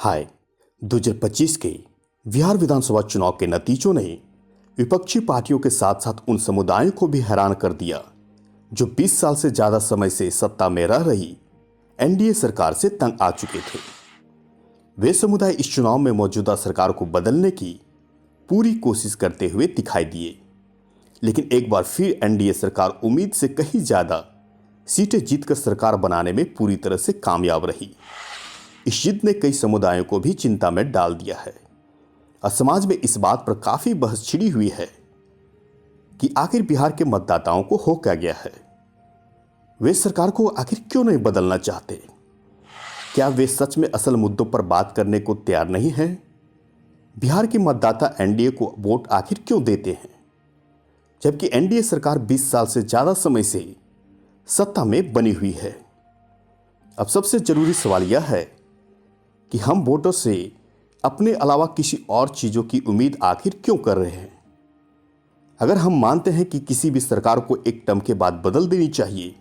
हाय 2025 के बिहार विधानसभा चुनाव के नतीजों ने विपक्षी पार्टियों के साथ साथ उन समुदायों को भी हैरान कर दिया जो 20 साल से ज्यादा समय से सत्ता में रह रही एनडीए सरकार से तंग आ चुके थे। वे समुदाय इस चुनाव में मौजूदा सरकार को बदलने की पूरी कोशिश करते हुए दिखाई दिए, लेकिन एक बार फिर एनडीए सरकार उम्मीद से कहीं ज्यादा सीटें जीतकर सरकार बनाने में पूरी तरह से कामयाब रही। इस जीत ने कई समुदायों को भी चिंता में डाल दिया है और समाज में इस बात पर काफी बहस छिड़ी हुई है कि आखिर बिहार के मतदाताओं को हो क्या गया है। वे सरकार को आखिर क्यों नहीं बदलना चाहते? क्या वे सच में असल मुद्दों पर बात करने को तैयार नहीं हैं? बिहार के मतदाता एनडीए को वोट आखिर क्यों देते हैं, जबकि एनडीए सरकार 20 साल से ज्यादा समय से सत्ता में बनी हुई है? अब सबसे जरूरी सवाल यह है कि हम वोटर से अपने अलावा किसी और चीजों की उम्मीद आखिर क्यों कर रहे हैं? अगर हम मानते हैं कि किसी भी सरकार को एक टर्म के बाद बदल देनी चाहिए,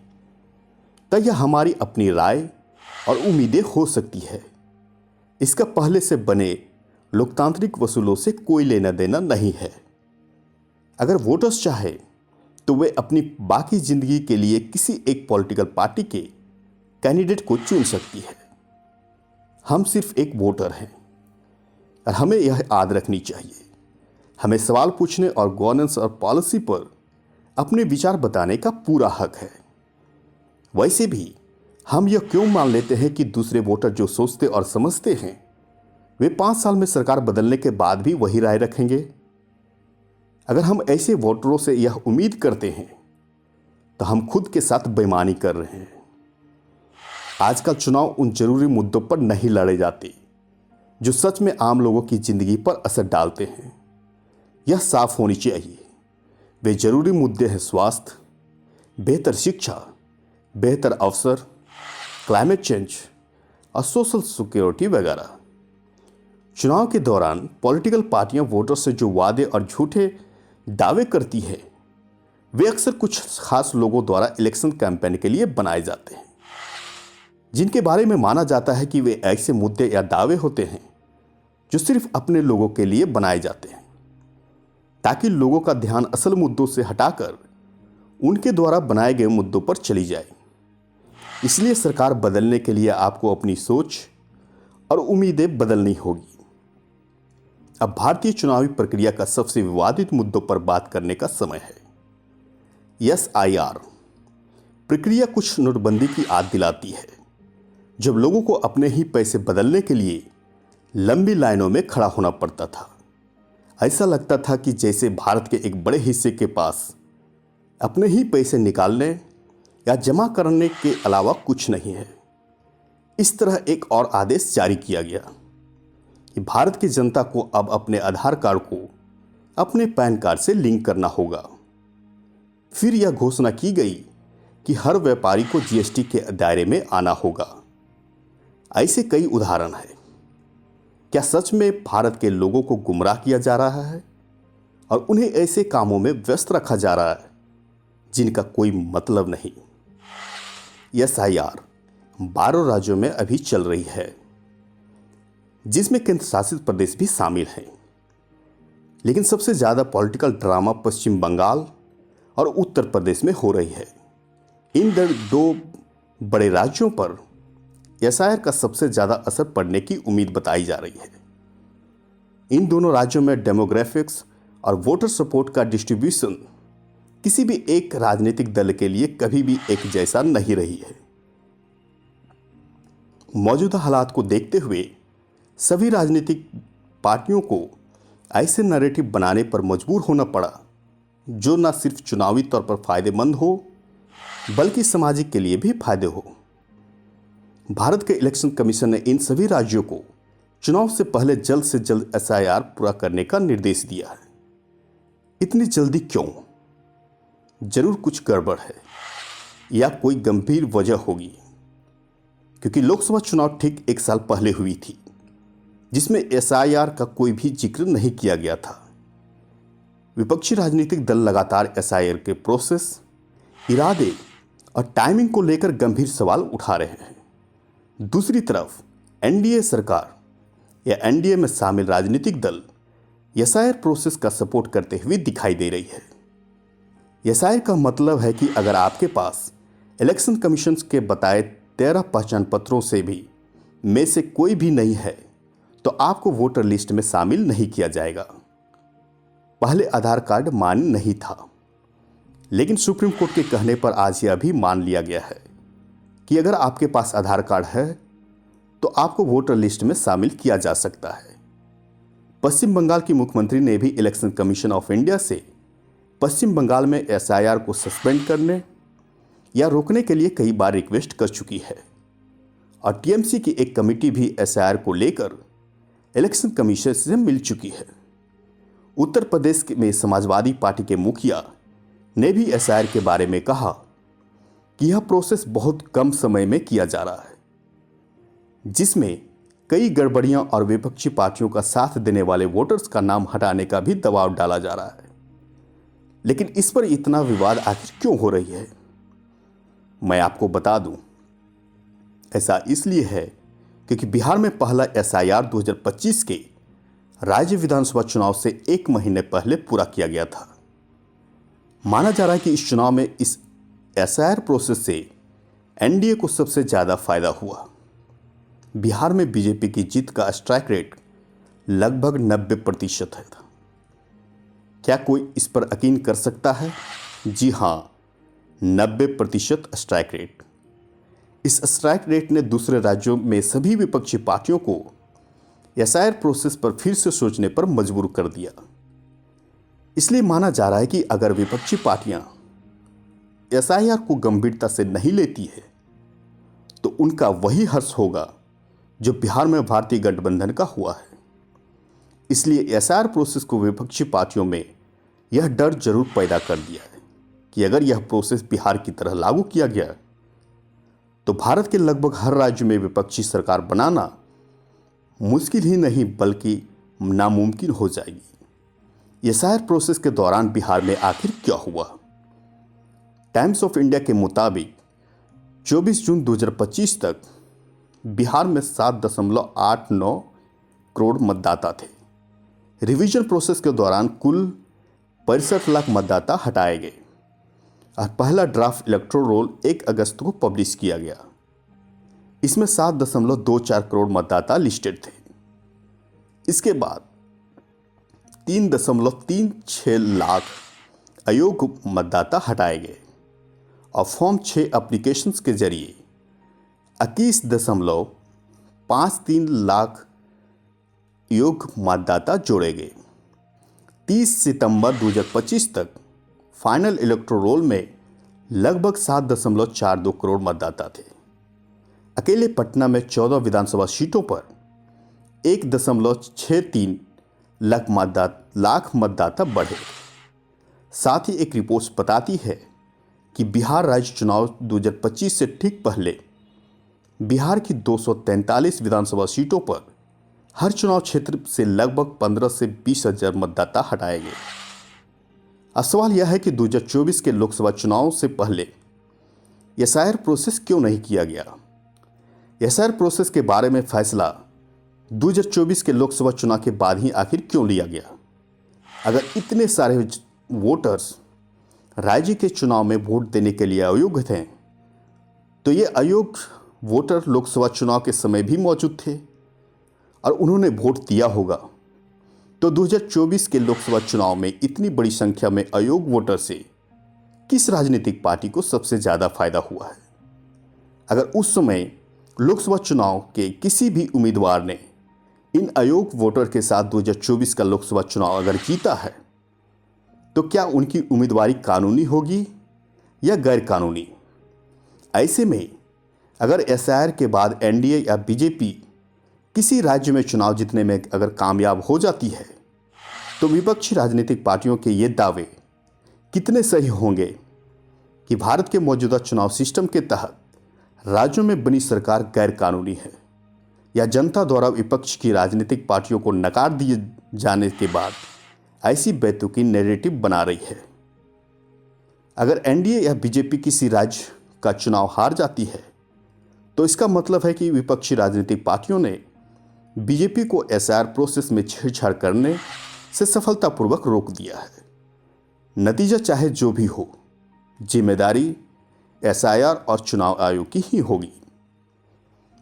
तो यह हमारी अपनी राय और उम्मीदें हो सकती है। इसका पहले से बने लोकतांत्रिक वसूलों से कोई लेना देना नहीं है। अगर वोटर्स चाहे तो वे अपनी बाकी जिंदगी के लिए किसी एक पॉलिटिकल पार्टी के कैंडिडेट को चुन सकती है। हम सिर्फ एक वोटर हैं और हमें यह याद रखनी चाहिए, हमें सवाल पूछने और गवर्नेंस और पॉलिसी पर अपने विचार बताने का पूरा हक है। वैसे भी हम यह क्यों मान लेते हैं कि दूसरे वोटर जो सोचते और समझते हैं वे 5 साल में सरकार बदलने के बाद भी वही राय रखेंगे? अगर हम ऐसे वोटरों से यह उम्मीद करते हैं तो हम खुद के साथ बेईमानी कर रहे हैं। आजकल चुनाव उन जरूरी मुद्दों पर नहीं लड़े जाते जो सच में आम लोगों की जिंदगी पर असर डालते हैं। यह साफ होनी चाहिए। वे जरूरी मुद्दे हैं स्वास्थ्य, बेहतर शिक्षा, बेहतर अवसर, क्लाइमेट चेंज और सोशल सिक्योरिटी वगैरह। चुनाव के दौरान पॉलिटिकल पार्टियां वोटर से जो वादे और झूठे दावे करती है वे अक्सर कुछ खास लोगों द्वारा इलेक्शन कैंपेन के लिए बनाए जाते हैं, जिनके बारे में माना जाता है कि वे ऐसे मुद्दे या दावे होते हैं जो सिर्फ अपने लोगों के लिए बनाए जाते हैं, ताकि लोगों का ध्यान असल मुद्दों से हटाकर उनके द्वारा बनाए गए मुद्दों पर चली जाए। इसलिए सरकार बदलने के लिए आपको अपनी सोच और उम्मीदें बदलनी होगी। अब भारतीय चुनावी प्रक्रिया का सबसे विवादित मुद्दों पर बात करने का समय है। एसआईआर प्रक्रिया कुछ नोटबंदी की याद दिलाती है, जब लोगों को अपने ही पैसे बदलने के लिए लंबी लाइनों में खड़ा होना पड़ता था। ऐसा लगता था कि जैसे भारत के एक बड़े हिस्से के पास अपने ही पैसे निकालने या जमा करने के अलावा कुछ नहीं है। इस तरह एक और आदेश जारी किया गया कि भारत की जनता को अब अपने आधार कार्ड को अपने पैन कार्ड से लिंक करना होगा। फिर यह घोषणा की गई कि हर व्यापारी को जीएसटी के दायरे में आना होगा। ऐसे कई उदाहरण हैं। क्या सच में भारत के लोगों को गुमराह किया जा रहा है और उन्हें ऐसे कामों में व्यस्त रखा जा रहा है जिनका कोई मतलब नहीं? एसआईआर 12 राज्यों में अभी चल रही है, जिसमें केंद्र शासित प्रदेश भी शामिल हैं। लेकिन सबसे ज्यादा पॉलिटिकल ड्रामा पश्चिम बंगाल और उत्तर प्रदेश में हो रही है। इन दो बड़े राज्यों पर एसआईआर का सबसे ज्यादा असर पड़ने की उम्मीद बताई जा रही है। इन दोनों राज्यों में डेमोग्राफिक्स और वोटर सपोर्ट का डिस्ट्रीब्यूशन किसी भी एक राजनीतिक दल के लिए कभी भी एक जैसा नहीं रही है। मौजूदा हालात को देखते हुए सभी राजनीतिक पार्टियों को ऐसे नैरेटिव बनाने पर मजबूर होना पड़ा जो न सिर्फ चुनावी तौर पर फायदेमंद हो बल्कि सामाजिक के लिए भी फायदे हो। भारत के इलेक्शन कमीशन ने इन सभी राज्यों को चुनाव से पहले जल्द से जल्द एसआईआर पूरा करने का निर्देश दिया है। इतनी जल्दी क्यों? जरूर कुछ गड़बड़ है या कोई गंभीर वजह होगी, क्योंकि लोकसभा चुनाव ठीक 1 साल पहले हुई थी, जिसमें एसआईआर का कोई भी जिक्र नहीं किया गया था। विपक्षी राजनीतिक दल लगातार एसआईआर के प्रोसेस, इरादे और टाइमिंग को लेकर गंभीर सवाल उठा रहे हैं। दूसरी तरफ एनडीए सरकार या एनडीए में शामिल राजनीतिक दल एसआईआर प्रोसेस का सपोर्ट करते हुए दिखाई दे रही है। एसआईआर का मतलब है कि अगर आपके पास इलेक्शन कमीशन के बताए 13 पहचान पत्रों से भी में से कोई भी नहीं है तो आपको वोटर लिस्ट में शामिल नहीं किया जाएगा। पहले आधार कार्ड मान्य नहीं था, लेकिन सुप्रीम कोर्ट के कहने पर आज यह भी मान लिया गया है कि अगर आपके पास आधार कार्ड है तो आपको वोटर लिस्ट में शामिल किया जा सकता है। पश्चिम बंगाल की मुख्यमंत्री ने भी इलेक्शन कमीशन ऑफ इंडिया से पश्चिम बंगाल में एसआईआर को सस्पेंड करने या रोकने के लिए कई बार रिक्वेस्ट कर चुकी है और टीएमसी की एक कमेटी भी एसआईआर को लेकर इलेक्शन कमीशन से मिल चुकी है। उत्तर प्रदेश में समाजवादी पार्टी के मुखिया ने भी एसआईआर के बारे में कहा कि यह प्रोसेस बहुत कम समय में किया जा रहा है, जिसमें कई गड़बड़ियां और विपक्षी पार्टियों का साथ देने वाले वोटर्स का नाम हटाने का भी दबाव डाला जा रहा है। लेकिन इस पर इतना विवाद आखिर क्यों हो रही है? मैं आपको बता दूं, ऐसा इसलिए है क्योंकि बिहार में पहला एसआईआर 2025 के राज्य विधानसभा चुनाव से 1 महीने पहले पूरा किया गया था। माना जा रहा है कि इस चुनाव में इस एसआईआर प्रोसेस से एनडीए को सबसे ज़्यादा फायदा हुआ। बिहार में बीजेपी की जीत का स्ट्राइक रेट लगभग 90% है। क्या कोई इस पर यकीन कर सकता है? जी हाँ, 90% स्ट्राइक रेट। इस स्ट्राइक रेट ने दूसरे राज्यों में सभी विपक्षी पार्टियों को एसआईआर प्रोसेस पर फिर से सोचने पर मजबूर कर दिया। इसलिए माना जा रहा है कि अगर विपक्षी पार्टियां एसआईआर को गंभीरता से नहीं लेती है तो उनका वही हर्ष होगा जो बिहार में भारतीय गठबंधन का हुआ है। इसलिए एसआईआर प्रोसेस को विपक्षी पार्टियों में यह डर जरूर पैदा कर दिया है कि अगर यह प्रोसेस बिहार की तरह लागू किया गया तो भारत के लगभग हर राज्य में विपक्षी सरकार बनाना मुश्किल ही नहीं बल्कि नामुमकिन हो जाएगी। एसआईआर प्रोसेस के दौरान बिहार में आखिर क्या हुआ? टाइम्स ऑफ इंडिया के मुताबिक 24 जून 2025 तक बिहार में 7.89 करोड़ मतदाता थे। रिवीजन प्रोसेस के दौरान कुल 65 लाख मतदाता हटाए गए और पहला ड्राफ्ट इलेक्टोरल रोल 1 अगस्त को पब्लिश किया गया। इसमें 7.24 करोड़ मतदाता लिस्टेड थे। इसके बाद 3.36 लाख अयोग्य मतदाता हटाए गए और फॉर्म 6 एप्लीकेशंस के जरिए 21.53 लाख योग्य मतदाता जोड़े गए। 30 सितंबर 2025 तक फाइनल इलेक्टोरल रोल में लगभग 7.42 करोड़ मतदाता थे। अकेले पटना में 14 विधानसभा सीटों पर 1.63 लाख मतदाता बढ़े। साथ ही एक रिपोर्ट बताती है कि बिहार राज्य चुनाव 2025 से ठीक पहले बिहार की 243 विधानसभा सीटों पर हर चुनाव क्षेत्र से लगभग 15 से 20 हजार मतदाता हटाए गए। अब सवाल यह है कि 2024 के लोकसभा चुनाव से पहले एसआईआर प्रोसेस क्यों नहीं किया गया? एसआईआर प्रोसेस के बारे में फैसला 2024 के लोकसभा चुनाव के बाद ही आखिर क्यों लिया गया? अगर इतने सारे वोटर्स राज्य के चुनाव में वोट देने के लिए अयोग्य थे तो ये अयोग्य वोटर लोकसभा चुनाव के समय भी मौजूद थे और उन्होंने वोट दिया होगा, तो 2024 के लोकसभा चुनाव में इतनी बड़ी संख्या में अयोग्य वोटर से किस राजनीतिक पार्टी को सबसे ज़्यादा फायदा हुआ है? अगर उस समय लोकसभा चुनाव के किसी भी उम्मीदवार ने इन अयोग्य वोटर के साथ 2024 का लोकसभा चुनाव अगर जीता है तो क्या उनकी उम्मीदवारी कानूनी होगी या गैर कानूनी? ऐसे में अगर एसआईआर के बाद एनडीए या बीजेपी किसी राज्य में चुनाव जीतने में अगर कामयाब हो जाती है तो विपक्षी राजनीतिक पार्टियों के ये दावे कितने सही होंगे कि भारत के मौजूदा चुनाव सिस्टम के तहत राज्यों में बनी सरकार गैर कानूनी है, या जनता द्वारा विपक्ष की राजनीतिक पार्टियों को नकार दिए जाने के बाद ऐसी बेतुकी नैरेटिव बना रही है? अगर एनडीए या बीजेपी किसी राज्य का चुनाव हार जाती है तो इसका मतलब है कि विपक्षी राजनीतिक पार्टियों ने बीजेपी को एसआईआर प्रोसेस में छेड़छाड़ करने से सफलतापूर्वक रोक दिया है। नतीजा चाहे जो भी हो, जिम्मेदारी एसआईआर और चुनाव आयोग की ही होगी।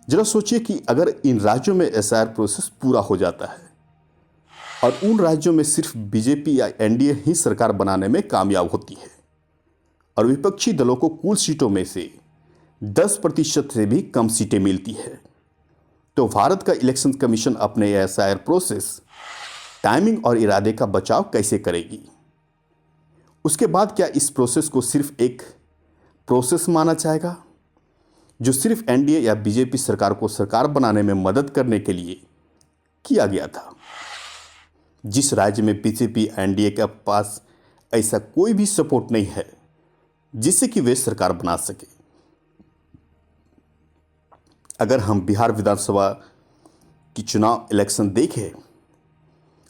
जरा सोचिए कि अगर इन राज्यों में एसआईआर प्रोसेस पूरा हो जाता है और उन राज्यों में सिर्फ बीजेपी या एनडीए ही सरकार बनाने में कामयाब होती है और विपक्षी दलों को कुल सीटों में से 10% से भी कम सीटें मिलती है, तो भारत का इलेक्शन कमीशन अपने एसआईआर प्रोसेस, टाइमिंग और इरादे का बचाव कैसे करेगी? उसके बाद क्या इस प्रोसेस को सिर्फ एक प्रोसेस माना जाएगा जो सिर्फ एनडीए या बीजेपी सरकार को सरकार बनाने में मदद करने के लिए किया गया था? जिस राज्य में बीजेपी एनडीए के पास ऐसा कोई भी सपोर्ट नहीं है जिससे कि वे सरकार बना सके। अगर हम बिहार विधानसभा की चुनाव इलेक्शन देखें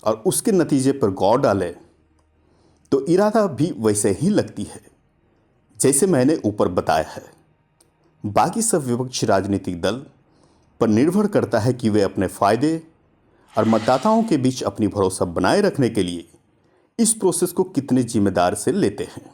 और उसके नतीजे पर गौर डालें तो इरादा भी वैसे ही लगती है जैसे मैंने ऊपर बताया है। बाकी सब विपक्षी राजनीतिक दल पर निर्भर करता है कि वे अपने फायदे और मतदाताओं के बीच अपनी भरोसा बनाए रखने के लिए इस प्रोसेस को कितने जिम्मेदार से लेते हैं।